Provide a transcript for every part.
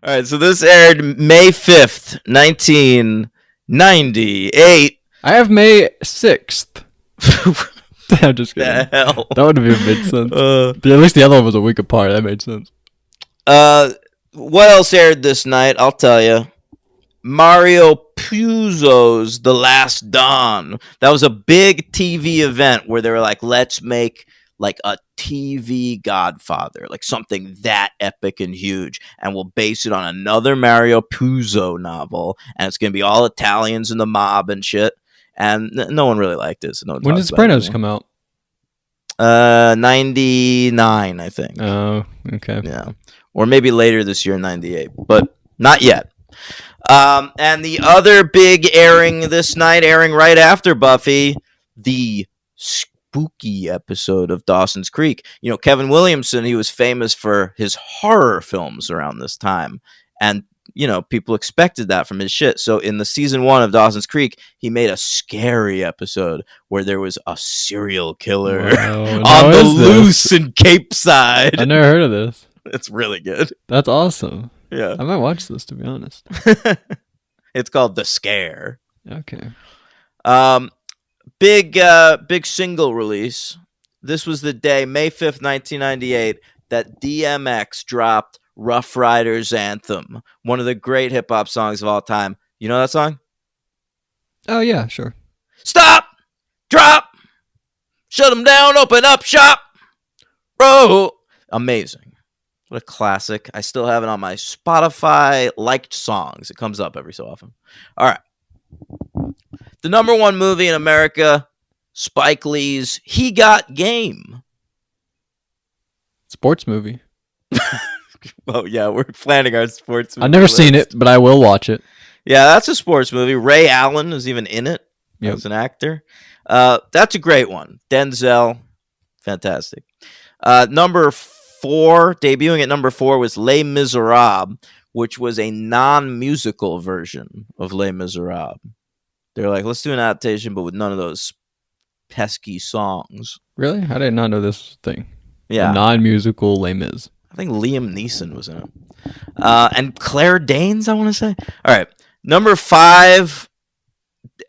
All right, so this aired May 5th, 1998. I have May 6th. I'm just kidding. The hell? That would have made sense. Uh, At least the other one was a week apart. That made sense. what else aired this night? I'll tell you. Mario Puzo's The Last Dawn. That was a big TV event where they were like, let's make like a TV Godfather, like something that epic and huge, and we'll base it on another Mario Puzo novel, and it's gonna be all Italians in the mob and shit. And no one really liked it. So no one When did talks about it Sopranos anymore. come out? 99, I think. Oh, okay. Yeah, or maybe later this year, 98, but not yet. And the other big airing this night, airing right after Buffy, the spooky episode of Dawson's Creek. You know, Kevin Williamson, he was famous for his horror films around this time. And, you know, people expected that from his shit. So in the season 1 of Dawson's Creek, he made a scary episode where there was a serial killer on the loose in Cape Side. I never heard of this. It's really good. That's awesome. Yeah. I might watch this, to be honest. It's called The Scare. Okay. Big single release. This was the day, May 5th, 1998, that DMX dropped Rough Riders Anthem, one of the great hip-hop songs of all time. You know that song? Oh, yeah, sure. Stop! Drop! Shut them down, open up shop! Bro! Amazing. What a classic. I still have it on my Spotify liked songs. It comes up every so often. All right. The number 1 movie in America, Spike Lee's He Got Game. Sports movie. Oh, yeah, we're planning our sports movie. I've never seen it, but I will watch it. Yeah, that's a sports movie. Ray Allen is even in it as an actor. That's a great one. Denzel, fantastic. Number 4, debuting at number 4 was Les Miserables, which was a non-musical version of Les Miserables. They're like, let's do an adaptation, but with none of those pesky songs. Really? I did not know this thing. Yeah. A non-musical Les Mis. I think Liam Neeson was in it. And Claire Danes, I want to say. All right. Number 5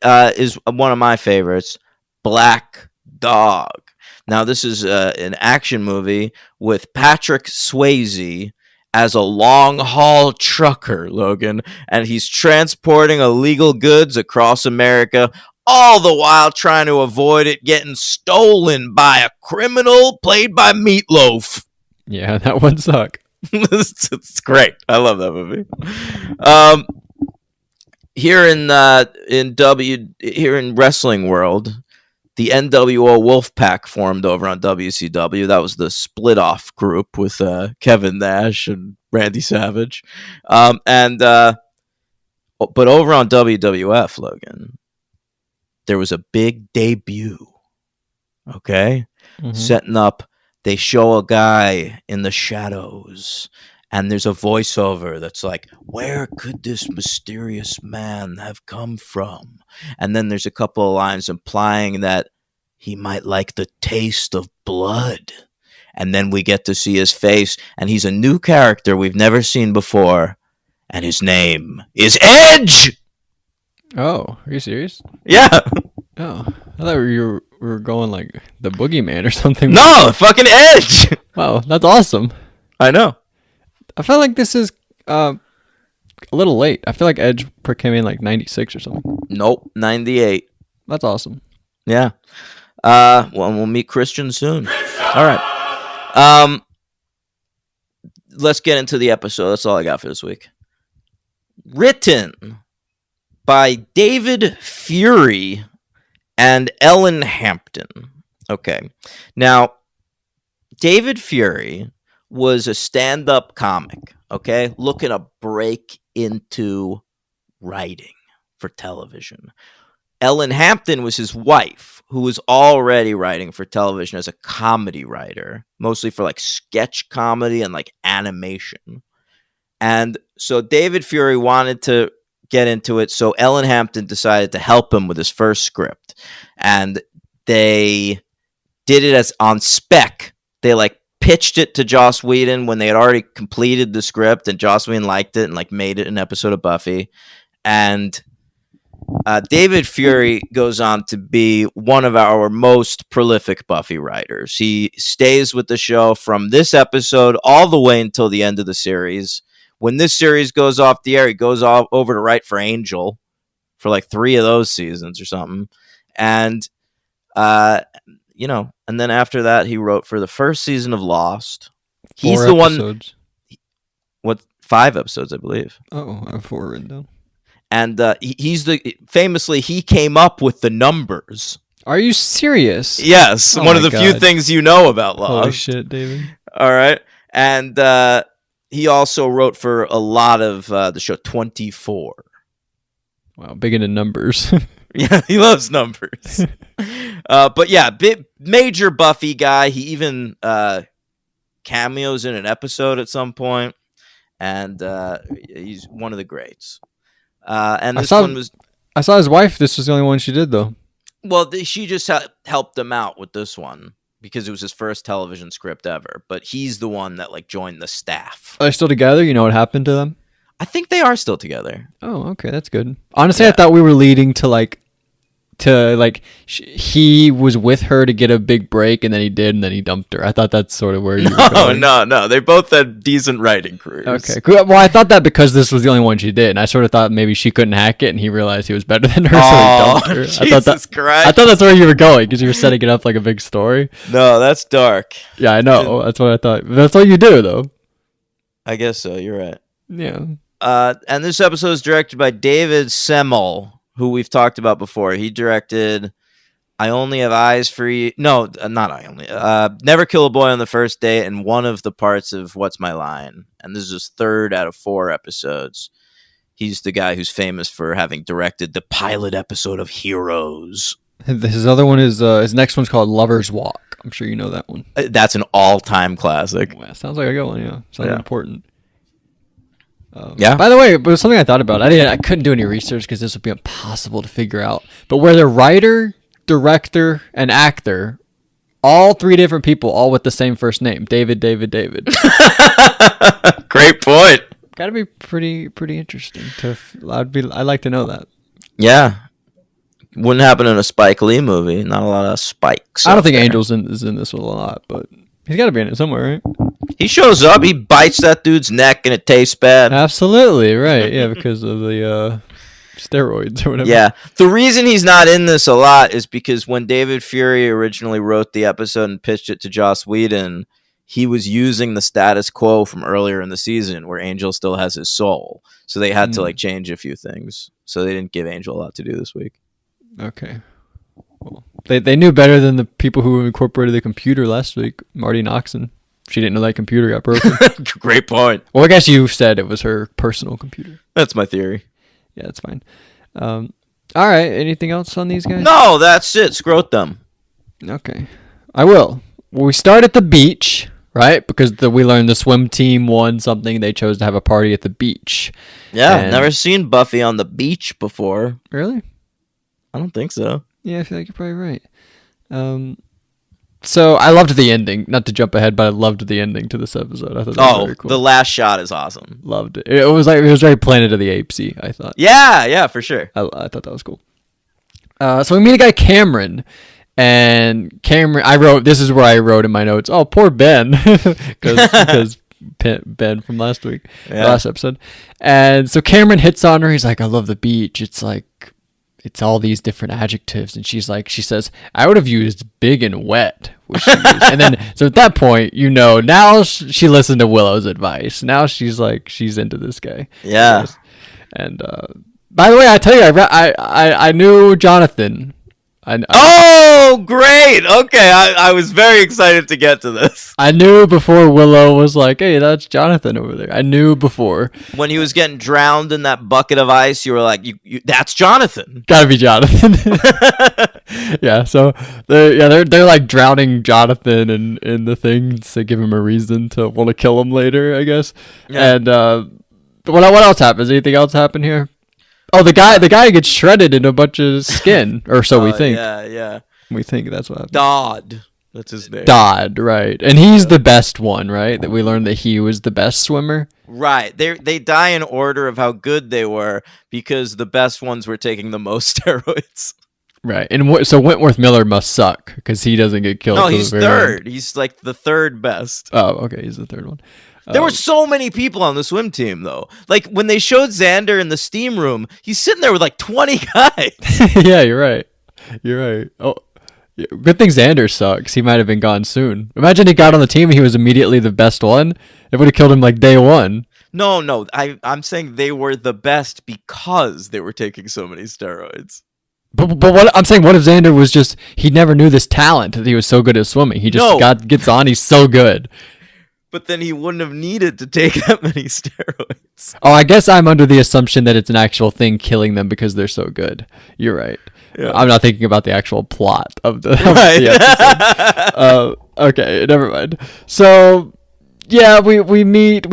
is one of my favorites, Black Dog. Now, this is an action movie with Patrick Swayze as a long-haul trucker, Logan, and he's transporting illegal goods across America, all the while trying to avoid it getting stolen by a criminal played by Meatloaf. Yeah, that would suck. It's great. I love that movie. Here in wrestling world, the NWO Wolfpack formed over on WCW. That was the split-off group with Kevin Nash and Randy Savage. But over on WWF, Logan, there was a big debut. Okay? Mm-hmm. Setting up, they show a guy in the shadows, and there's a voiceover that's like, where could this mysterious man have come from? And then there's a couple of lines implying that he might like the taste of blood. And then we get to see his face, and he's a new character we've never seen before, and his name is Edge! Oh, are you serious? Yeah! Oh, I thought you were going like the Boogeyman or something. No, fucking Edge! Wow, that's awesome. I know. I feel like this is a little late. I feel like Edge came in like 96 or something. Nope, 98. That's awesome. Yeah. Well, we'll meet Christian soon. All right. Let's get into the episode. That's all I got for this week. Written by David Fury and Ellen Hampton. Okay. Now, David Fury was a stand-up comic, okay, looking to break into writing for television. Ellen Hampton was his wife, who was already writing for television as a comedy writer, mostly for like sketch comedy and like animation. And so David Fury wanted to get into it, so Ellen Hampton decided to help him with his first script. And they did it as on spec. They like pitched it to Joss Whedon when they had already completed the script, and Joss Whedon liked it and like made it an episode of Buffy. And David Fury goes on to be one of our most prolific Buffy writers. He stays with the show from this episode all the way until the end of the series. When this series goes off the air, he goes over to write for Angel for like 3 of those seasons or something. And, and then after that, he wrote for the first season of Lost. He's 4 the episodes. one. 5 episodes, I believe. Oh, I have 4 written down. And famously, he came up with the numbers. Are you serious? Yes, Oh one of my the few God. things you know about Lost. Holy shit, David. All right. And he also wrote for a lot of the show 24. Wow, big into numbers. Yeah, he loves numbers. But yeah, major Buffy guy. He even cameos in an episode at some point. And he's one of the greats. And this one was... I saw his wife. This was the only one she did, though. Well, she just helped him out with this one because it was his first television script ever. But he's the one that like joined the staff. Are they still together? You know what happened to them? I think they are still together. Oh, okay, that's good. Honestly, Yeah. I thought we were leading to he was with her to get a big break, and then he did, and then he dumped her. I thought that's sort of where you were going. No. They both had decent writing careers. Okay, cool. Well, I thought that because this was the only one she did, and I sort of thought maybe she couldn't hack it, and he realized he was better than her, so he dumped her. Jesus Christ. I thought that's where you were going, because you were setting it up like a big story. No, that's dark. Yeah, I know. That's what I thought. That's what you do, though. I guess so. You're right. Yeah. And this episode is directed by David Semmel, who we've talked about before. He directed I Only Have Eyes for You. No, not I Only. Never Kill a Boy on the First Date, and one of the parts of What's My Line. And this is his 3rd out of 4 episodes. He's the guy who's famous for having directed the pilot episode of Heroes. His other one is his next one's called Lover's Walk. I'm sure you know that one. That's an all-time classic. Wow, sounds like a good one. Yeah, sounds important. Yeah. By the way, it was something I thought about. I couldn't do any research because this would be impossible to figure out. But where the writer, director, and actor, all 3 different people, all with the same first name, David. Great point. Got to be pretty interesting. I'd like to know that. Yeah. Wouldn't happen in a Spike Lee movie. Not a lot of spikes. I don't think there. Angel's is in this one a lot, but he's got to be in it somewhere, right? He shows up, he bites that dude's neck, and it tastes bad. Absolutely, right. Yeah, because of the steroids or whatever. Yeah. The reason he's not in this a lot is because when David Fury originally wrote the episode and pitched it to Joss Whedon, he was using the status quo from earlier in the season where Angel still has his soul. So they had to like change a few things. So they didn't give Angel a lot to do this week. Okay. Well, they knew better than the people who incorporated the computer last week. Marty Noxon. She didn't know that computer got broken. Great point. Well, I guess you said it was her personal computer. That's my theory. Yeah, that's fine. All right. Anything else on these guys? No, that's it. Scrote them. Okay. I will. Well, we start at the beach, right? Because we learned the swim team won something. They chose to have a party at the beach. Yeah, And- never seen Buffy on the beach before. Really? I don't think so. Yeah, I feel like you're probably right. So I loved the ending. Not to jump ahead, but I loved the ending to this episode. I thought that was very cool. The last shot is awesome. Loved it. It was very Planet of the Apes-y, I thought. Yeah, for sure. I thought that was cool. So we meet a guy, Cameron, and Cameron. This is where I wrote in my notes. Oh, poor Ben, because Ben from last week, last episode. And so Cameron hits on her. He's like, "I love the beach. It's like." It's all these different adjectives, and she says, I would have used big and wet. And then, so at that point, now she listened to Willow's advice. Now she's into this guy. Yeah. And by the way, I tell you, I knew Jonathan. Oh, great! Okay, I was very excited to get to this. I knew before Willow was like, "Hey, that's Jonathan over there." I knew before. When he was getting drowned in that bucket of ice, you were like, "That's Jonathan." Gotta be Jonathan. Yeah. So they're like drowning Jonathan in the things to give him a reason to want to kill him later, I guess. Yeah. And what else happens? Anything else happen here? Oh, the guy gets shredded in a bunch of skin, or so we think. Yeah. We think that's what happened. Dodd. That's his name. Dodd, right? And he's the best one, right? That we learned that he was the best swimmer. Right. They die in order of how good they were because the best ones were taking the most steroids. Right. And so Wentworth Miller must suck because he doesn't get killed. No, till he's the very third. end. He's like the third best. Oh, okay. He's the third one. There were so many people on the swim team, though. Like, when they showed Xander in the steam room, he's sitting there with like 20 guys. Yeah, you're right. You're right. Oh, yeah, good thing Xander sucks. He might have been gone soon. Imagine he got on the team and he was immediately the best one. It would have killed him like day one. No. I'm saying they were the best because they were taking so many steroids. But what I'm saying, what if Xander was just, he never knew this talent that he was so good at swimming. He just gets on, he's so good. But then he wouldn't have needed to take that many steroids. Oh, I guess I'm under the assumption that it's an actual thing killing them because they're so good. You're right. Yeah. I'm not thinking about the actual plot of the episode. Okay, never mind. So, yeah, we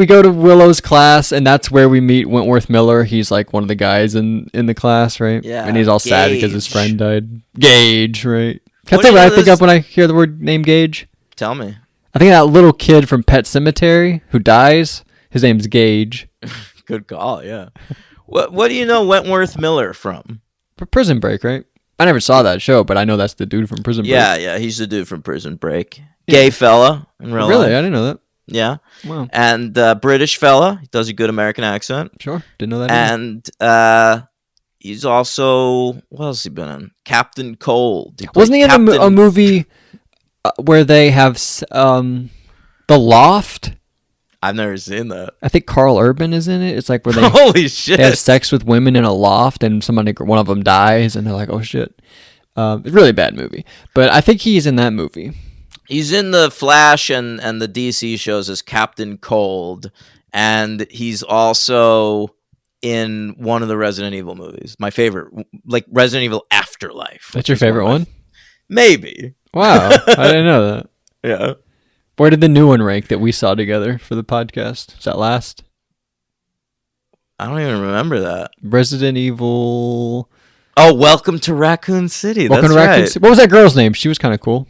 go to Willow's class, and that's where we meet Wentworth Miller. He's like one of the guys in the class, right? Yeah. And he's all sad because his friend died. Gage, right? That's What what I think this- of when I hear the word name Gage. Tell me. I think that little kid from Pet Sematary who dies, his name's Gage. Good call, yeah. What do you know Wentworth Miller from? Prison Break, right? I never saw that show, but I know that's the dude from Prison Break. Yeah, he's the dude from Prison Break. Gay fella in real Really? life. I didn't know that. Yeah. Wow. And British fella. He does a good American accent. Sure. Didn't know that either. And he's also, what else has he been in? Captain Cold. Wasn't he in a movie where they have The Loft? I've never seen that. I think Carl Urban is in it. It's like where they, Holy shit. they have sex with women in a loft and one of them dies and they're like, oh shit. It's a really bad movie. But I think he's in that movie. He's in the Flash and the DC shows as Captain Cold. And he's also in one of the Resident Evil movies. My favorite, like Resident Evil Afterlife. That's your favorite one? Maybe. Wow. I didn't know that. Yeah. Where did the new one rank that we saw together for the podcast? Is that last? I don't even remember that. Resident Evil. Oh, Welcome to Raccoon City. Welcome That's to Raccoon right. City. What was that girl's name? She was kind of cool.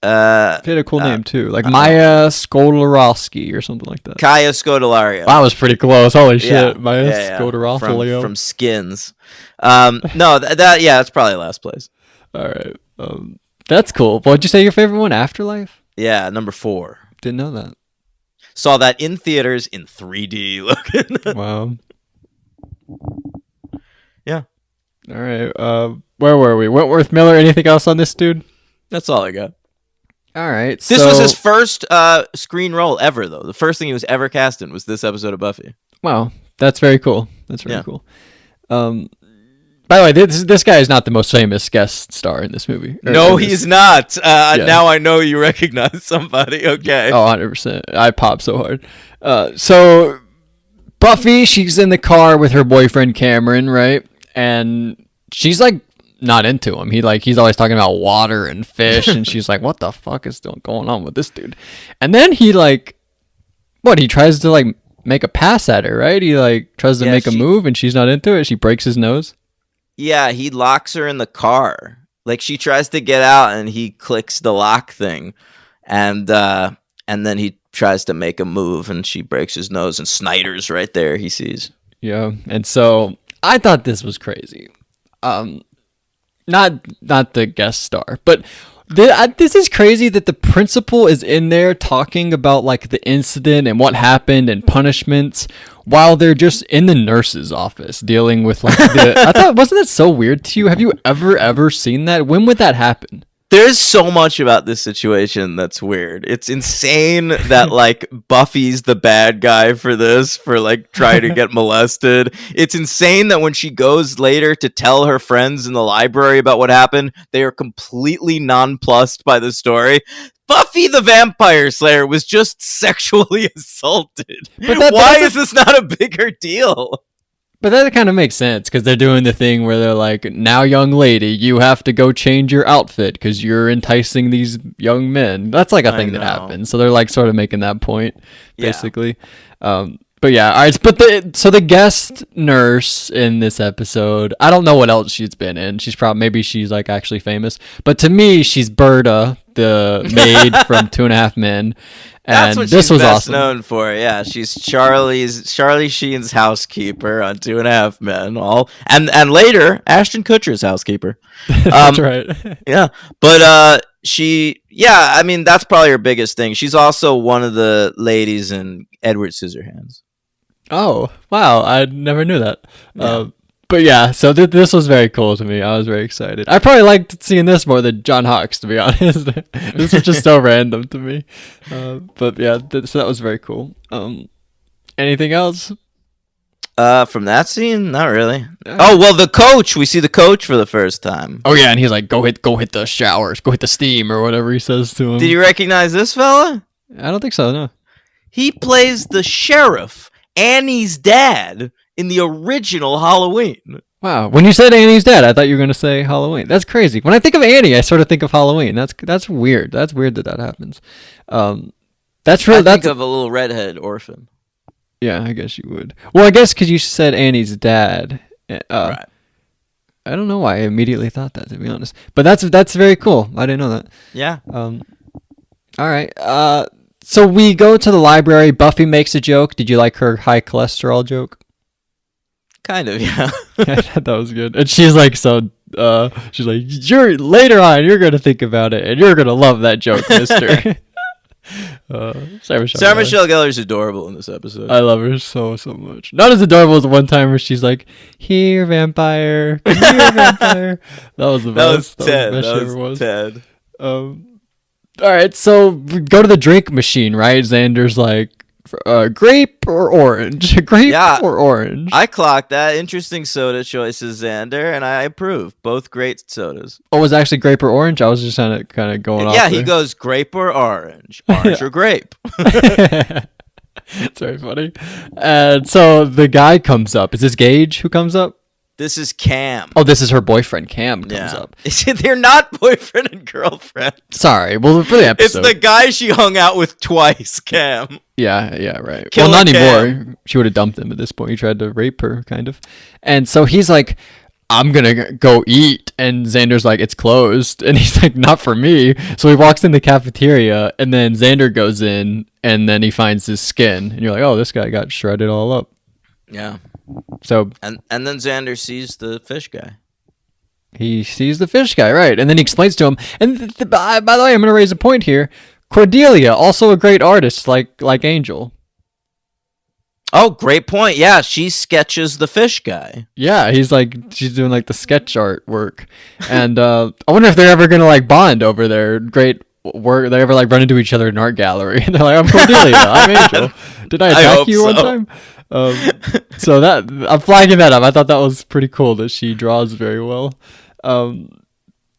She had a cool name too, like Maya Skolarowski or something like that. Kaya Scodelario. Wow, that was pretty close. Holy shit, Yeah, Maya yeah. Skolarowski. From Skins. No, that's probably last place. All right, that's cool. What'd you say your favorite one? Afterlife? Yeah, number 4. Didn't know that. Saw that in theaters in 3D. Look. Wow. Yeah, All right. Where were we? Wentworth Miller. Anything else on this dude? that's all I got. All right. This was his first screen role ever, though. The first thing he was ever cast in was this episode of Buffy. Wow, that's very cool. That's very Yeah. cool. By the way, this guy is not the most famous guest star in this movie. No, he's not. Now I know you recognize somebody. Okay. Oh, 100%. I popped so hard. So Buffy, she's in the car with her boyfriend Cameron, right? And she's like not into him. He's always talking about water and fish, and she's like, "What the fuck is still going on with this dude?" And then he tries to like make a pass at her, right? He like tries to make a move, and she's not into it. She breaks his nose. Yeah, he locks her in the car. Like she tries to get out, and he clicks the lock thing, and then he tries to make a move, and she breaks his nose, and Snyder's right there. He sees. Yeah, and so I thought this was crazy. Not the guest star, but this is crazy that the principal is in there talking about like the incident and what happened and punishments while they're just in the nurse's office dealing with like I thought, wasn't that so weird to you? Have you ever seen that? When would that happen? There's so much about this situation that's weird. It's insane that like Buffy's the bad guy for this, for like trying to get molested. It's insane that when she goes later to tell her friends in the library about what happened, they are completely nonplussed by the story. Buffy the Vampire Slayer was just sexually assaulted. Why is this not a bigger deal? But that kind of makes sense because they're doing the thing where they're like, now, young lady, you have to go change your outfit because you're enticing these young men. That's like a thing that happens. So they're like sort of making that point, basically. Yeah. But yeah, all right. But the guest nurse in this episode, I don't know what else she's been in. Maybe she's like actually famous. But to me, she's Berta, the maid from Two and a Half Men. That's And what this she's was best awesome. known for. Yeah, she's Charlie Sheen's housekeeper on Two and a Half Men. And later Ashton Kutcher's housekeeper. That's right. Yeah, but I mean, that's probably her biggest thing. She's also one of the ladies in Edward Scissorhands. Oh, wow. I never knew that. Yeah. But yeah, so this was very cool to me. I was very excited. I probably liked seeing this more than John Hawkes, to be honest. This was just so random to me. But yeah, so that was very cool. Anything else? From that scene, not really. Yeah. Oh well, the coach. We see the coach for the first time. Oh yeah, and he's like, go hit the showers, go hit the steam, or whatever he says to him. Did you recognize this fella? I don't think so, no. He plays the sheriff, Annie's dad, in the original Halloween. Wow, when you said Annie's dad, I thought you were gonna say Halloween. That's crazy. When I think of Annie, I sort of think of Halloween. That's weird. That's weird that happens. That's really I think of a little redhead orphan. Yeah, I guess you would. Well, I guess because you said Annie's dad. Right. I don't know why I immediately thought that, to be honest. But that's very cool. I didn't know that. Yeah. All right. So we go to the library. Buffy makes a joke. Did you like her high cholesterol joke? Kind of, yeah. I thought that was good. And she's like, she's like, later on, you're gonna think about it, and you're gonna love that joke, Mister. Sarah Michelle Gellar's adorable in this episode. I love her so much. Not as adorable as the one time where she's like, "Here, vampire, here, vampire." That was the best. That was she ever was. Ted. All right, so we go to the drink machine, right? Xander's like, grape or orange? Grape or orange? I clocked that. Interesting soda choices, Xander, and I approve. Both great sodas. Oh, was it actually grape or orange? I was just kind of going off. Yeah, he goes grape or orange. Orange or grape. It's very funny. And so the guy comes up. Is this Gage who comes up? This is Cam. Oh, this is her boyfriend. Cam comes up. They're not boyfriend and girlfriend. Sorry. Well, for the episode. It's the guy she hung out with twice, Cam. Yeah, right. Killer well, not Cam. anymore. She would have dumped him at this point. He tried to rape her, kind of. And so he's like, I'm going to go eat. And Xander's like, it's closed. And he's like, not for me. So he walks in the cafeteria, and then Xander goes in, and then he finds his skin. And you're like, oh, this guy got shredded all up. Yeah. So and then Xander sees the fish guy. He sees the fish guy, right? And then he explains to him. And by the way, I'm going to raise a point here. Cordelia, also a great artist, like Angel. Oh, great point. Yeah, she sketches the fish guy. Yeah, she's doing like the sketch art work. And I wonder if they're ever going to like bond over their great work. They ever like run into each other in an art gallery. And they're like, I'm Cordelia, I'm Angel. Did I attack you one time? So that I'm flagging that up. I thought that was pretty cool that she draws very well.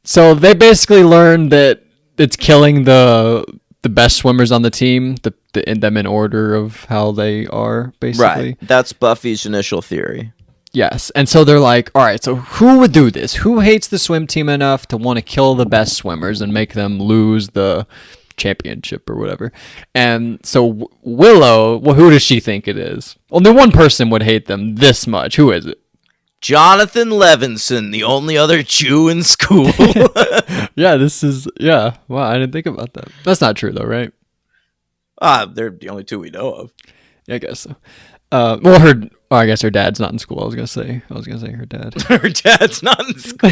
So they basically learn that it's killing the best swimmers on the team, them in order of how they are, basically. Right. That's Buffy's initial theory. Yes. And so they're like, all right, so who would do this? Who hates the swim team enough to want to kill the best swimmers and make them lose the championship or whatever? And so Willow, well, who does she think it is? Only one person would hate them this much. Who is it? Jonathan Levinson, the only other Jew in school. Yeah, wow, I didn't think about that. That's not true though, right? They're the only two we know of. Yeah, I guess so. Well, I guess her dad's not in school. I was gonna say her dad. Her dad's not in school.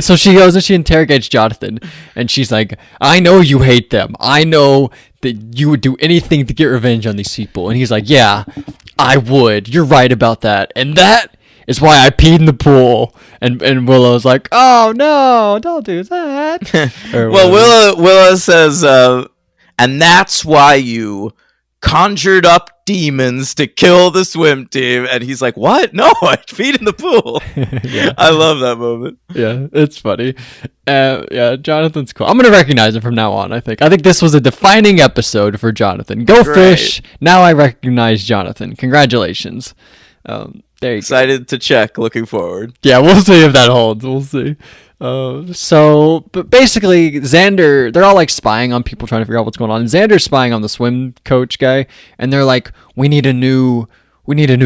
So she goes and she interrogates Jonathan, and she's like, I know you hate them. I know that you would do anything to get revenge on these people. And he's like, yeah, I would. You're right about that. And that is why I peed in the pool. And Willow's like, oh no, don't do that. Well, Willow says, and that's why you conjured up demons to kill the swim team. And he's like, what? No, I peed in the pool. Yeah. I love that moment. Yeah, it's funny. Yeah, Jonathan's cool. I'm going to recognize him from now on, I think. I think this was a defining episode for Jonathan. Go Great. Fish. Now I recognize Jonathan. Congratulations. There you Excited to check. Looking forward. Yeah, we'll see if that holds. We'll see. But basically, Xander, they're all like spying on people trying to figure out what's going on. And Xander's spying on the swim coach guy, and they're like, we need a new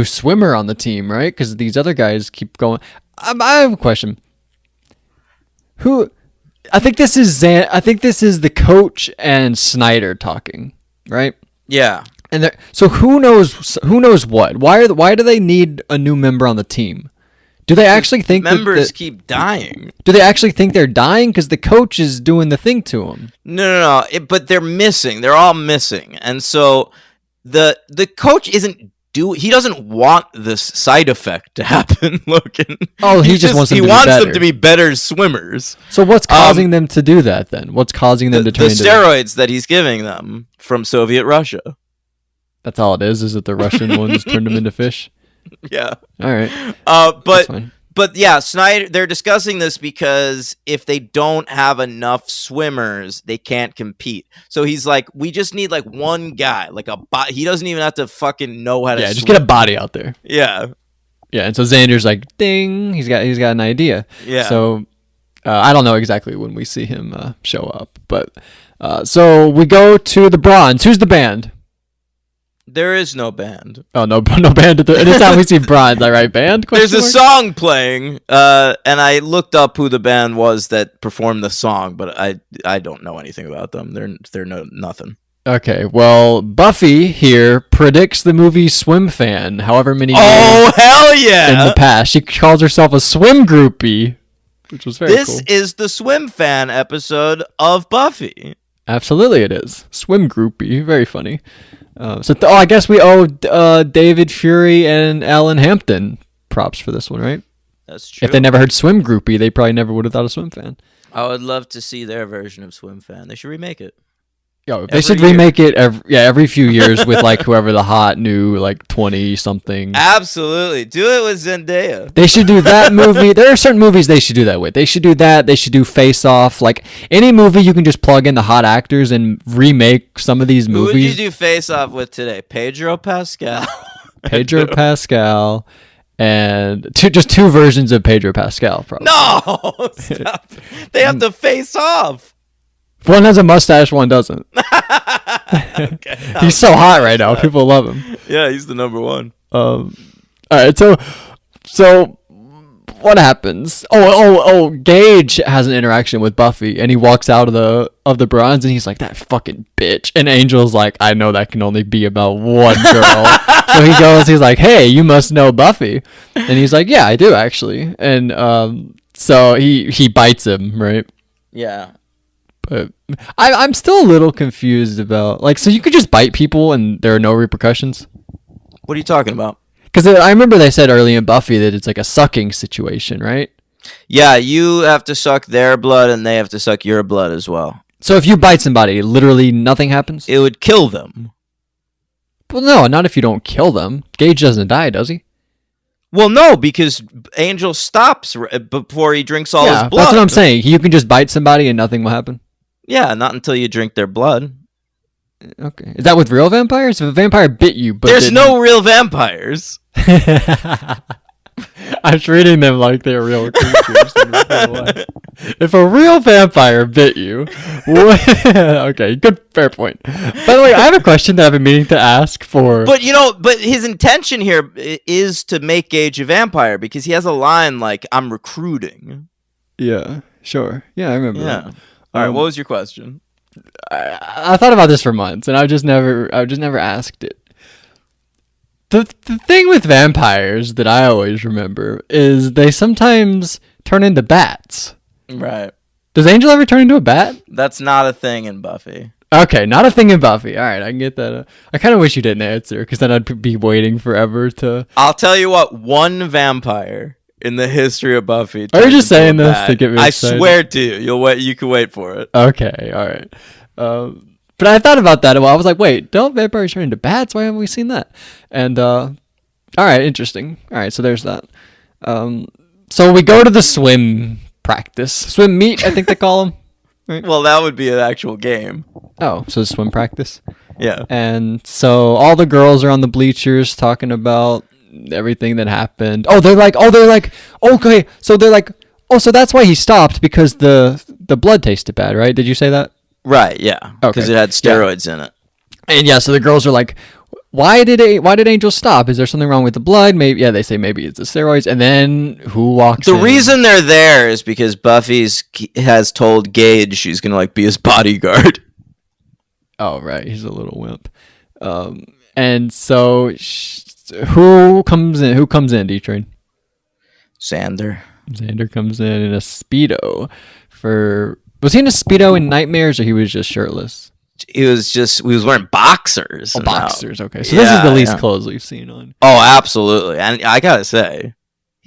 swimmer on the team, right? Because these other guys keep going. I have a question. Who I think this is the coach and Snyder talking, right? Yeah. And so who knows what? Why do they need a new member on the team? Do they actually think members keep dying? Do they actually think they're dying because the coach is doing the thing to them? No. But they're missing. They're all missing, and so the coach isn't. He doesn't want this side effect to happen, Logan. Oh, he just wants them to be better swimmers. So what's causing them to do that then? What's causing them to turn into... The steroids that he's giving them from Soviet Russia. That's all it is? Is that the Russian ones turned them into fish? Yeah. All right. But yeah, Snyder, they're discussing this because if they don't have enough swimmers, they can't compete. So he's like, we just need like one guy, like he doesn't even have to fucking know how to swim. Just get a body out there. Yeah. Yeah, and so Xander's like, ding, he's got an idea. Yeah. So I don't know exactly when we see him show up, but so we go to the Bronze. Who's the band? There is no band. Oh, no band. Anytime we see Bronze, I write band? There's a song playing, and I looked up who the band was that performed the song, but I don't know anything about them. They're nothing. Okay, well, Buffy here predicts the movie Swim Fan, however many years hell yeah! in the past. She calls herself a swim groupie, which was very cool. This is the Swim Fan episode of Buffy. Absolutely it is. Swim groupie, very funny. I guess we owe David Fury and Alan Hampton props for this one, right? That's true. If they never heard Swim Groupie, they probably never would have thought of Swim Fan. I would love to see their version of Swim Fan. They should remake it. They should remake it every few years with like whoever the hot new like 20 something. Absolutely. Do it with Zendaya. They should do that movie. There are certain movies they should do that with. They should do that. They should do Face Off. Like any movie you can just plug in the hot actors and remake some of these movies. Who would you do Face Off with today? Pedro Pascal. Pedro Pascal. And just two versions of Pedro Pascal, probably. No! Stop. They have to face off. One has a mustache, one doesn't. Okay, he's so hot right now. People love him. Yeah, he's the number one. All right, so what happens? Gage has an interaction with Buffy, and he walks out of the Bronze, and he's like, "That fucking bitch." And Angel's like, "I know that can only be about one girl." So he goes, he's like, "Hey, you must know Buffy," and he's like, "Yeah, I do actually." And so he bites him, right? Yeah. But I'm still a little confused about so you could just bite people and there are no repercussions. What are you talking about? Because I remember they said early in Buffy that it's like a sucking situation, right? Yeah, you have to suck their blood and they have to suck your blood as well. So if you bite somebody, literally nothing happens? It would kill them. Well, no, not if you don't kill them. Gage doesn't die, does he? Well, no, because Angel stops before he drinks all his blood. That's what I'm saying. You can just bite somebody and nothing will happen? Yeah, not until you drink their blood. Okay. Is that with real vampires? If a vampire bit you, but there's no real vampires. I was treating them like they're real creatures. If a real vampire bit you, okay, good, fair point. By the way, I have a question that I've been meaning to ask for. But his intention here is to make Gage a vampire because he has a line like, "I'm recruiting." Yeah, sure. Yeah, I remember that. All right, what was your question? I thought about this for months, and I just never asked it. The thing with vampires that I always remember is they sometimes turn into bats. Right. Does Angel ever turn into a bat? That's not a thing in Buffy. Okay, not a thing in Buffy. All right, I can get that. I kind of wish you didn't answer, because then I'd be waiting forever to... I'll tell you what, one vampire in the history of Buffy... Are you just saying this to get me excited? I swear to you. You can wait for it. Okay, all right. But I thought about that a while. I was like, wait, don't vampires turn into bats? Why haven't we seen that? And, all right, interesting. All right, so there's that. So we go to the swim practice. Swim meet, I think they call them. Right? Well, that would be an actual game. Oh, so swim practice? Yeah. And so all the girls are on the bleachers talking about everything that happened. Okay. So they're like, oh, so that's why he stopped, because the blood tasted bad, right? Did you say that? Right, yeah. Because it had steroids in it. And yeah, so the girls are like, why did Angel stop? Is there something wrong with the blood? Maybe, yeah, they say maybe it's the steroids. And then who walks The in? reason they're there is because Buffy's has told Gage she's gonna like be his bodyguard. Oh, right, he's a little wimp. And so who comes in? Who comes in? D-Train. Xander. Xander comes in a Speedo. Was he in a Speedo in Nightmares, or he was just shirtless? He was wearing boxers. Oh, boxers. Okay, so this is the least clothes we've seen on. Oh, absolutely. And I gotta say,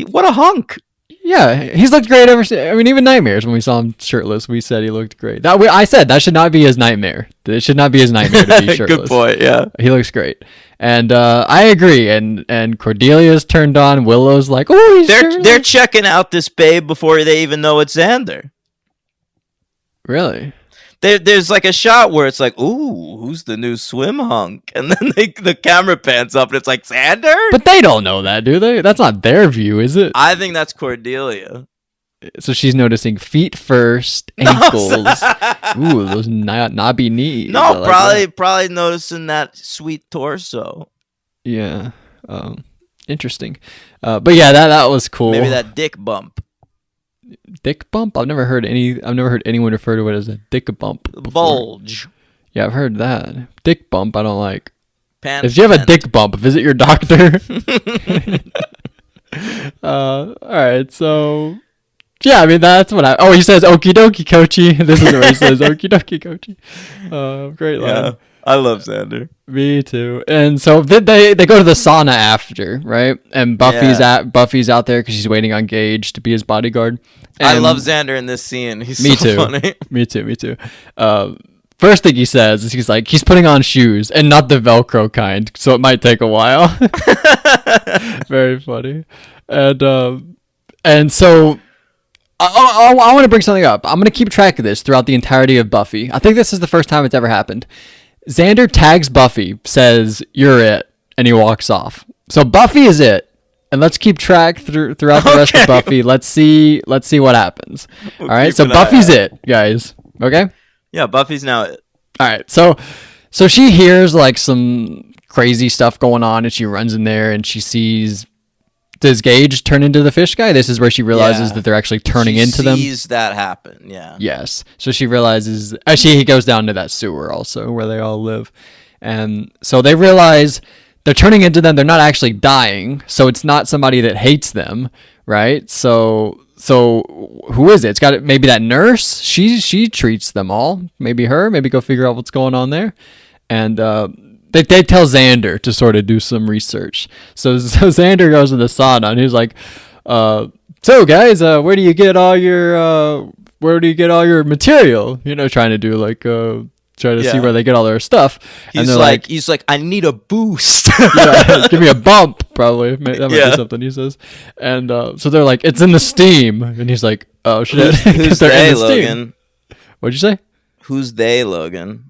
what a hunk. Yeah, he's looked great ever since. I mean, even Nightmares, when we saw him shirtless, we said he looked great. I said that should not be his nightmare. It should not be his nightmare to be shirtless. Good point, yeah. He looks great. And I agree. And Cordelia's turned on. Willow's like, oh, he's shirtless. They're checking out this babe before they even know it's Xander. Really? There's like a shot where it's like, ooh, who's the new swim hunk? And then the camera pans up and it's like, Xander? But they don't know that, do they? That's not their view, is it? I think that's Cordelia. So she's noticing feet first, ankles. Ooh, those knobby knees. No, like probably noticing that sweet torso. Yeah. Interesting. But yeah, that was cool. Maybe that dick bump. Dick bump? I've never heard anyone refer to it as a dick bump before. Bulge. Yeah, I've heard that. Dick bump I don't like. Pants if you have a dick bump, visit your doctor. Alright, so yeah, I mean that's what he says okie dokie coachy. This is where he says okie dokie coachy. Great line. Yeah, I love Xander. Me too. And so they go to the sauna after, right? And Buffy's out there because she's waiting on Gage to be his bodyguard. And I love Xander in this scene. He's me so too. funny. Me too. First thing he says is he's putting on shoes and not the Velcro kind, so it might take a while. Very funny. And so I want to bring something up. I'm going to keep track of this throughout the entirety of Buffy. I think this is the first time it's ever happened. Xander tags Buffy, says, "You're it," and he walks off. So Buffy is it. And let's keep track throughout the rest of Buffy. Let's see what happens. All right, so Buffy's it, guys. Okay? Yeah, Buffy's now it. All right, so she hears like some crazy stuff going on, and she runs in there, and she sees. Does Gage turn into the fish guy? This is where she realizes that they're actually turning into them. She sees that happen, yeah. Yes. So she realizes... Actually, he goes down to that sewer also, where they all live. And so they realize they're turning into them. They're not actually dying. So it's not somebody that hates them, right? So who is it? It's got maybe that nurse. She treats them all. Maybe her. Maybe go figure out what's going on there. And... They tell Xander to sort of do some research. So Xander goes in the sauna and he's like, so guys, where do you get all your material? You know, trying to do like try to see where they get all their stuff. And he's like, I need a boost. Yeah, give me a bump, probably. That might be something he says. And so they're like, it's in the steam. And he's like, oh shit. Who's they, Logan? What'd you say? Who's they, Logan?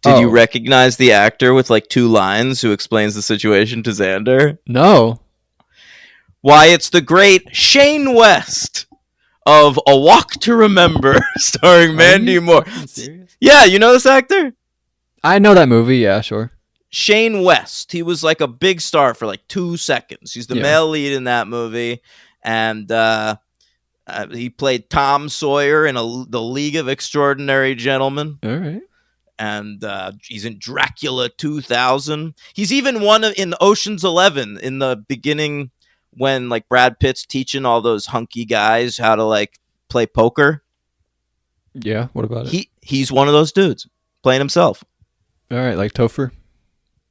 Did you recognize the actor with like 2 lines who explains the situation to Xander? No. Why, it's the great Shane West of A Walk to Remember, starring Mandy Moore. Serious? Yeah, you know this actor? I know that movie, yeah, sure. Shane West. He was like a big star for like 2 seconds. He's the male lead in that movie. And he played Tom Sawyer in The League of Extraordinary Gentlemen. All right. And he's in Dracula 2000. He's even in Ocean's 11 in the beginning when like Brad Pitt's teaching all those hunky guys how to like play poker. Yeah, what about it? He's one of those dudes playing himself. All right, like Topher.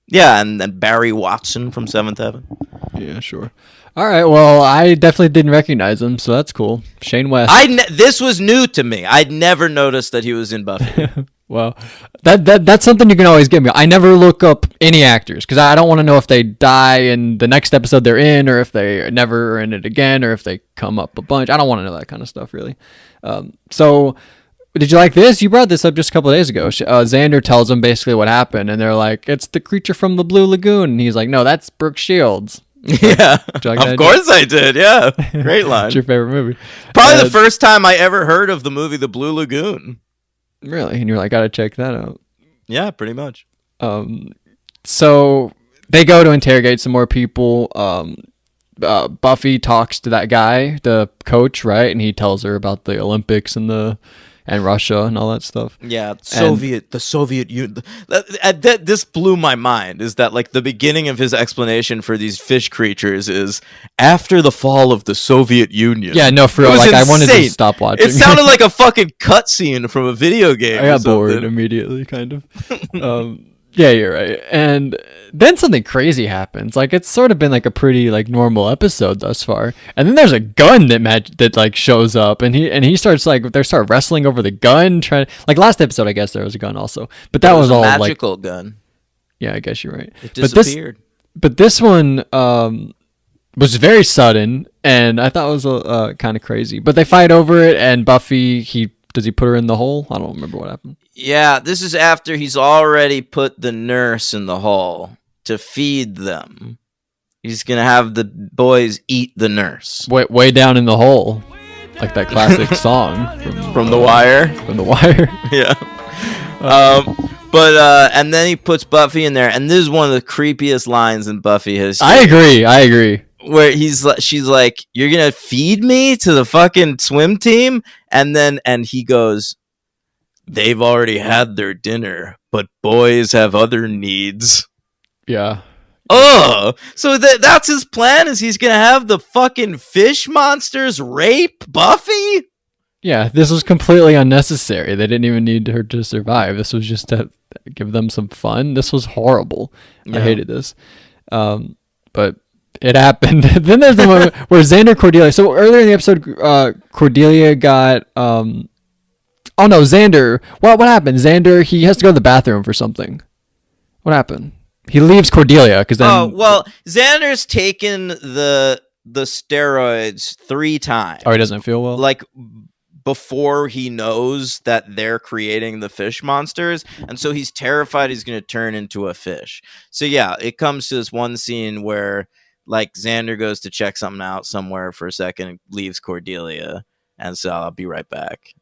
Yeah, and then Barry Watson from Seventh Heaven. Yeah, sure. All right, well, I definitely didn't recognize him, so that's cool. Shane West. This was new to me. I'd never noticed that he was in Buffy. Well, that's something you can always give me. I never look up any actors because I don't want to know if they die in the next episode they're in, or if they never are in it again, or if they come up a bunch. I don't want to know that kind of stuff, really. So, did you like this? You brought this up just a couple of days ago. Xander tells them basically what happened, and they're like, "It's the creature from the Blue Lagoon," and he's like, "No, that's Brooke Shields." Yeah, of course I did. Yeah, great line. It's your favorite movie. Probably the first time I ever heard of the movie The Blue Lagoon. Really? And you're like, gotta check that out. Yeah, pretty much. So they go to interrogate some more people. Buffy talks to that guy, the coach, right? And he tells her about the Olympics and Russia and all that stuff. Yeah, the Soviet Union. This blew my mind. Is that like the beginning of his explanation for these fish creatures is after the fall of the Soviet Union? Yeah, no, for It real. was Like I wanted to insane. stop watching. It sounded like a fucking cutscene from a video game. I got bored immediately, kind of. Yeah, you're right. And then something crazy happens. Like it's sort of been like a pretty like normal episode thus far. And then there's a gun that like shows up, and he starts like they start wrestling over the gun. Like last episode, I guess there was a gun also, but that was a all magical like gun. yeah, I guess you're right. It disappeared. But this one was very sudden, and I thought it was kind of crazy. But they fight over it, and Buffy does he put her in the hole? I don't remember what happened. Yeah, this is after he's already put the nurse in the hole to feed them. He's gonna have the boys eat the nurse. Way down in the hole, like that classic song From The Wire. From The Wire. Yeah. And then he puts Buffy in there, and this is one of the creepiest lines in Buffy history. I agree. Where she's like, "You're gonna feed me to the fucking swim team," and he goes, "They've already had their dinner, but boys have other needs." Yeah. Oh, so that's his plan? Is he's gonna have the fucking fish monsters rape Buffy? Yeah, this was completely unnecessary. They didn't even need her to survive. This was just to give them some fun. This was horrible. Yeah. I hated this. But it happened. Then there's the one where Xander Cordelia. So earlier in the episode, Cordelia got. Oh no, Xander. What happened? Xander, he has to go to the bathroom for something. What happened? He leaves Cordelia because then. Oh well, Xander's taken the steroids 3 times. Oh, he doesn't feel well. Like before he knows that they're creating the fish monsters, and so he's terrified he's going to turn into a fish. So yeah, it comes to this one scene where like Xander goes to check something out somewhere for a second and leaves Cordelia, and so I'll be right back.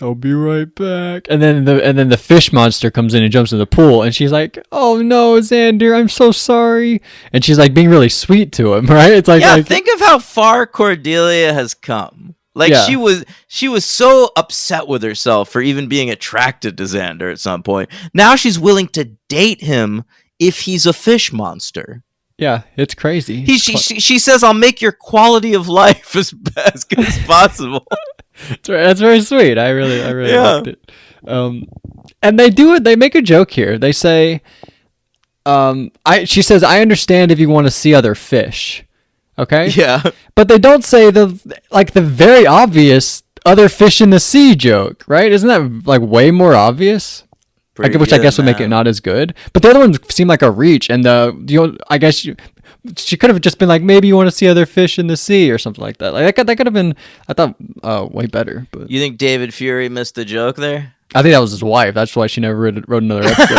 I'll be right back. And then the fish monster comes in and jumps in the pool, and she's like, "Oh no, Xander, I'm so sorry." And she's like being really sweet to him, right? It's like, yeah, think of how far Cordelia has come. Like she was so upset with herself for even being attracted to Xander at some point. Now she's willing to date him if he's a fish monster. Yeah, it's crazy. She says, "I'll make your quality of life as good as possible." That's very sweet. I really liked it. And they do it. They make a joke here. They say, she says, "I understand if you want to see other fish." Okay. Yeah. But they don't say the very obvious other fish in the sea joke, right? Isn't that like way more obvious? Which I guess would make it not as good. But the other one seemed like a reach, and I guess she could have just been like, maybe you want to see other fish in the sea or something like that. Like that could have been, I thought, way better. But you think David Fury missed the joke there? I think that was his wife. That's why she never wrote another episode.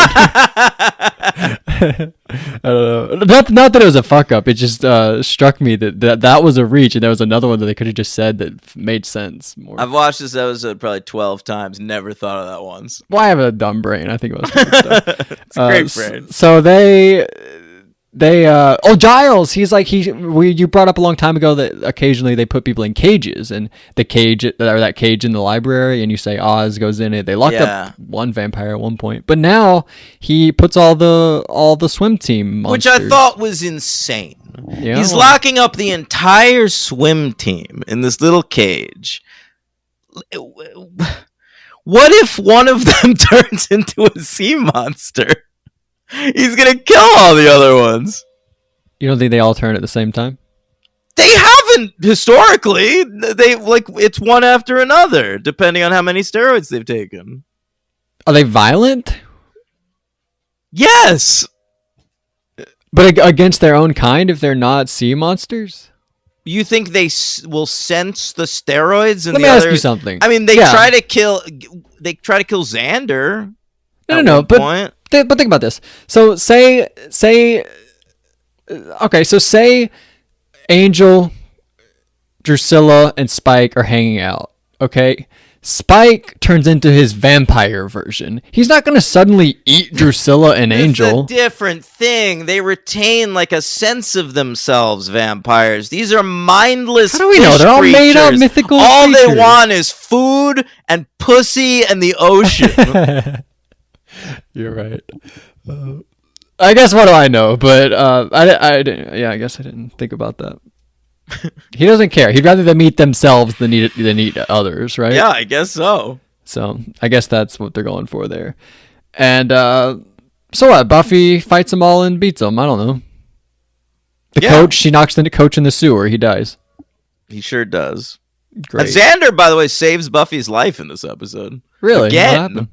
I don't know. Not that it was a fuck up. It just struck me that was a reach, and there was another one that they could have just said that made sense more. I've watched this episode probably 12 times. Never thought of that once. Well, I have a dumb brain. I think about stuff. It's a great brain. So they Giles, he's like you brought up a long time ago that occasionally they put people in cages, and that cage in the library, and you say Oz goes in it. They locked up one vampire at one point, but now he puts all the swim team monsters. Which I thought was insane. Yeah. He's locking up the entire swim team in this little cage. What if one of them turns into a sea monster? He's gonna kill all the other ones. You don't think they all turn at the same time? They haven't historically. They it's one after another, depending on how many steroids they've taken. Are they violent? Yes, but against their own kind if they're not sea monsters. You think they will sense the steroids? And Let me ask you something. I mean, they try to kill Xander. No, but think about this. So say Angel, Drusilla, and Spike are hanging out. Okay, Spike turns into his vampire version. He's not going to suddenly eat Drusilla and Angel. It's a different thing. They retain like a sense of themselves, vampires. These are mindless. How do we know? They're all made up mythical All creatures. they want is food and pussy and the ocean. You're right. I guess what do I know? But I didn't. Yeah, I guess I didn't think about that. He doesn't care. He'd rather them eat themselves than eat others, right? Yeah, I guess so. So I guess that's what they're going for there. And so what? Buffy fights them all and beats them. I don't know. The coach, she knocks the coach in the sewer. He dies. He sure does. Great. And Xander, by the way, saves Buffy's life in this episode. Really? Again. What happened?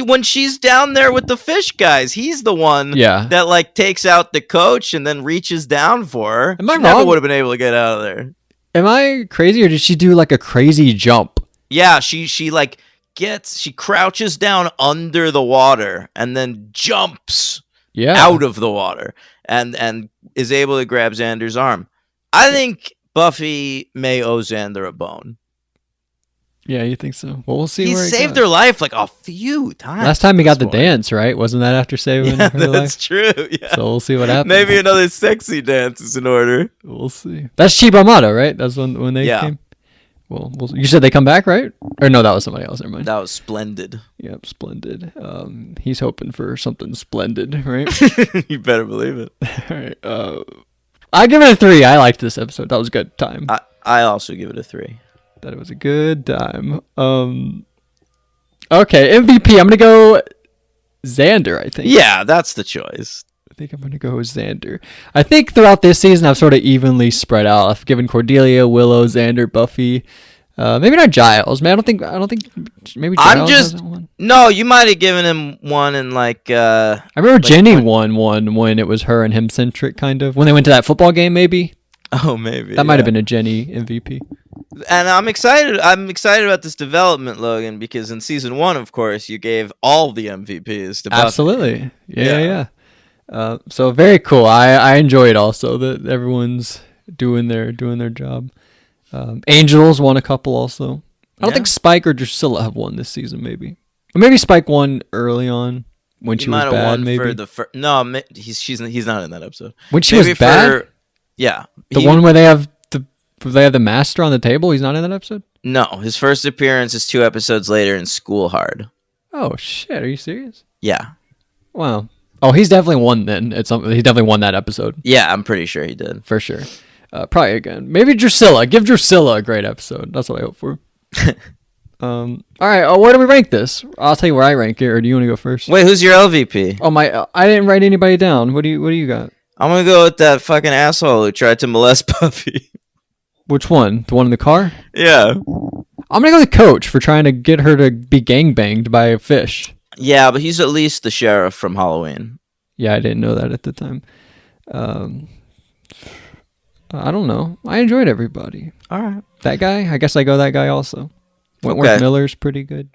When she's down there with the fish guys, he's the one that like takes out the coach and then reaches down for her. Am I she wrong? Never would have been able to get out of there. Am I crazy, or did she do like a crazy jump? Yeah, she like she crouches down under the water and then jumps out of the water and is able to grab Xander's arm. I think Buffy may owe Xander a bone. Yeah, you think so? Well, we'll see. He saved her life like a few times. Last time he got the dance, right? Wasn't that after saving her life? That's true. Yeah. So we'll see what happens. Maybe another sexy dance is in order. We'll see. That's Chiba Amato, right? That's when they came. Well, you said they come back, right? Or no, that was somebody else. Never mind. That was Splendid. Yep, Splendid. He's hoping for something splendid, right? You better believe it. All right. I give it a 3. I liked this episode. That was a good time. I also give it a 3. That it was a good time. Okay, MVP. I'm gonna go Xander. I think. Yeah, that's the choice. I think I'm gonna go Xander. I think throughout this season I've sort of evenly spread out. I've given Cordelia, Willow, Xander, Buffy. Maybe not Giles. Man, I don't think. Maybe Giles hasn't won. No, you might have given him one in like. I remember Jenny won one when it was her and him centric, kind of. When they went to that football game, maybe. Oh, maybe that might have been a Jenny MVP. And I'm excited. I'm excited about this development, Logan, because in season 1, of course, you gave all the MVPs to Buffy. Absolutely. Yeah. So very cool. I enjoy it also that everyone's doing their job. Angels won a couple also. I don't think Spike or Drusilla have won this season. Maybe, or maybe Spike won early on when she was bad. Maybe no, he's not in that episode. When she was bad. Yeah, the one where they have the master on the table. He's not in that episode. No, his first appearance is 2 episodes later in School Hard. Oh shit! Are you serious? Yeah. Wow. Oh, he's definitely won then. He definitely won that episode. Yeah, I'm pretty sure he did. For sure. Probably again. Maybe Drusilla. Give Drusilla a great episode. That's what I hope for. All right. Where do we rank this? I'll tell you where I rank it. Or do you want to go first? Wait, who's your LVP? Oh my! I didn't write anybody down. What do you got? I'm gonna go with that fucking asshole who tried to molest Buffy. Which one? The one in the car? Yeah. I'm gonna go with the coach for trying to get her to be gangbanged by a fish. Yeah, but he's at least the sheriff from Halloween. Yeah, I didn't know that at the time. I don't know. I enjoyed everybody. All right. That guy? I guess I go that guy also. Wentworth Miller's pretty good.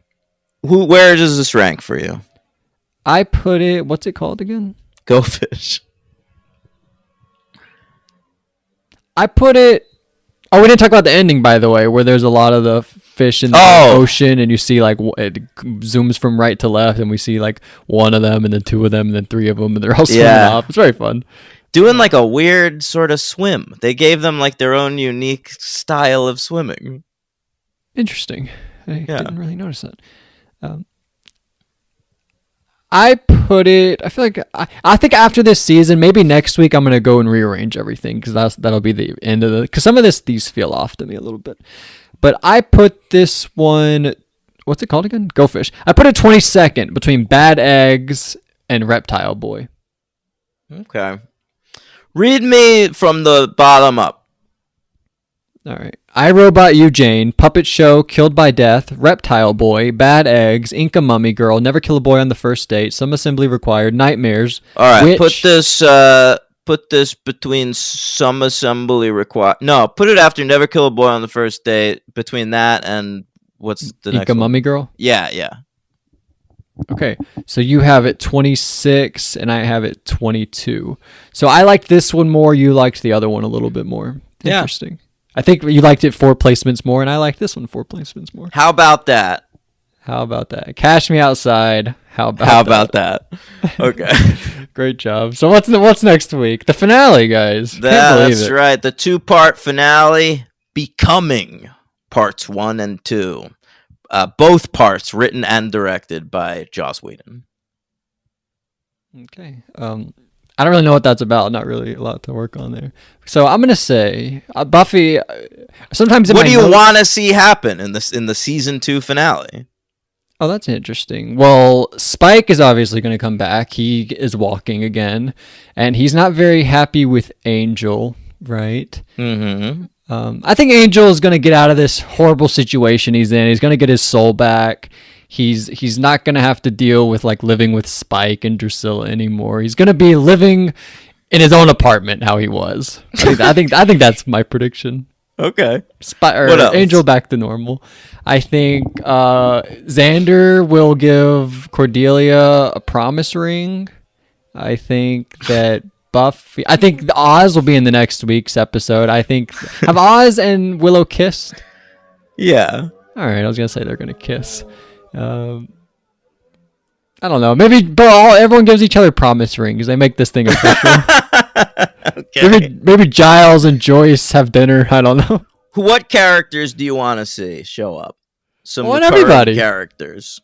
Where does this rank for you? I put it... What's it called again? Go Fish. I put it... Oh, we didn't talk about the ending, by the way, where there's a lot of the fish in the ocean, and you see, like, it zooms from right to left, and we see, like, one of them, and then 2 of them, and then 3 of them, and they're all swimming off. It's very fun. Doing, like, a weird sort of swim. They gave them, like, their own unique style of swimming. Interesting. I didn't really notice that. I put it... I feel like... I think after this season, maybe next week, I'm going to go and rearrange everything, because that'll be the end of the... Because some of these feel off to me a little bit. But I put this one... What's it called again? Go Fish. I put it 22nd between Bad Eggs and Reptile Boy. Okay. Read me from the bottom up. All right. I, Robot You, Jane, Puppet Show, Killed by Death, Reptile Boy, Bad Eggs, Inca Mummy Girl, Never Kill a Boy on the First Date, Some Assembly Required, Nightmares. All right. Witch. Put this between Some Assembly Required. No, put it after Never Kill a Boy on the First Date. Between that and what's the next Inca one? Mummy Girl? Yeah. Okay, so you have it 26 and I have it 22. So I liked this one more. You liked the other one a little bit more. Interesting. I think you liked it 4 placements more, and I like this one 4 placements more. How about that? How about that? Cash me outside. How about How about that? Okay. Great job. So what's next week? The finale, guys. Can't believe That's it. right. The 2-part finale, Becoming, parts 1 and 2. Both parts written and directed by Joss Whedon. Okay. I don't really know what that's about. Not really a lot to work on there. So I'm gonna say Buffy. Sometimes in What my do you notes- want to see happen in the season 2 finale? Oh, that's interesting. Well, Spike is obviously going to come back. He is walking again, and he's not very happy with Angel, right? Mm-hmm. I think Angel is going to get out of this horrible situation he's in. He's going to get his soul back. He's not going to have to deal with like living with Spike and Drusilla anymore. He's going to be living in his own apartment how he was. I think that's my prediction. Okay. What else? Angel back to normal. I think Xander will give Cordelia a promise ring. I think that Buffy. I think Oz will be in the next week's episode. I think have Oz and Willow kissed? Yeah. All right, I was gonna say they're gonna kiss. I don't know. Maybe, but everyone gives each other promise rings. They make this thing official. Okay. Maybe Giles and Joyce have dinner. I don't know. What characters do you want to see show up? Some Want recurring everybody. characters.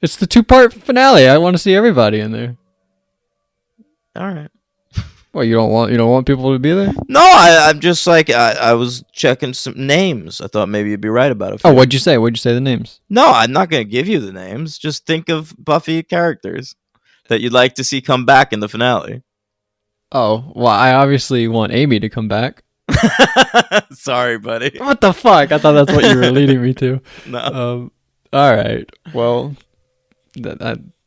It's the 2-part finale. I want to see everybody in there. All right. Well, you don't want people to be there? No, I'm just like I was checking some names. I thought maybe you'd be right about it. Oh, what'd you say? What'd you say the names? No, I'm not going to give you the names. Just think of Buffy characters that you'd like to see come back in the finale. Oh, well, I obviously want Amy to come back. Sorry, buddy. What the fuck? I thought that's what you were leading me to. No. All right. Well,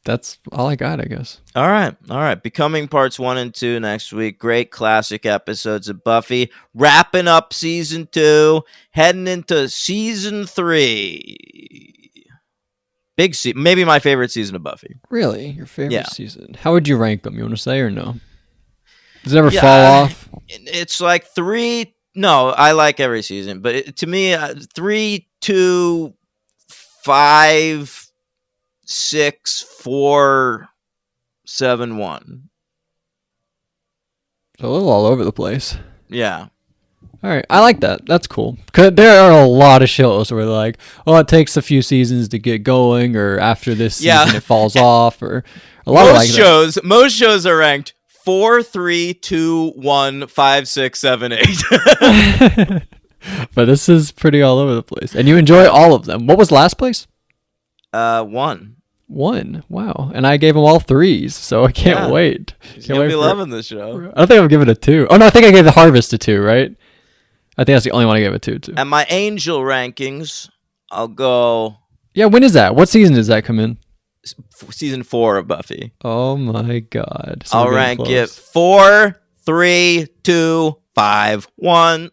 that's all I got, I guess. All right. Becoming parts 1 and 2 next week. Great classic episodes of Buffy. Wrapping up season 2, heading into season 3. Maybe my favorite season of Buffy. Really? Your favorite Yeah. season? How would you rank them? You want to say or no? Does it ever fall off? It's like 3. No, I like every season, but to me, 3, 2, 5, 6, 4, 7, 1. It's a little all over the place. Yeah. All right, I like that. That's cool. 'Cause there are a lot of shows where they're like, oh, it takes a few seasons to get going, or after this season it falls off, or a lot of like that. Most shows are ranked 4, 3, 2, 1, 5, 6, 7, 8. But this is pretty all over the place, and you enjoy all of them. What was last place? 1. 1. Wow, and I gave them all 3s, so I can't wait. You're gonna be loving this show. I don't think I'll give it a 2. Oh no, I think I gave the Harvest a 2, right? I think that's the only one I gave a 2 to. And my Angel rankings, I'll go. Yeah, when is that? What season does that come in? Season 4 of Buffy. Oh my god! So I'll rank it 4, 3, 2, 5, 1.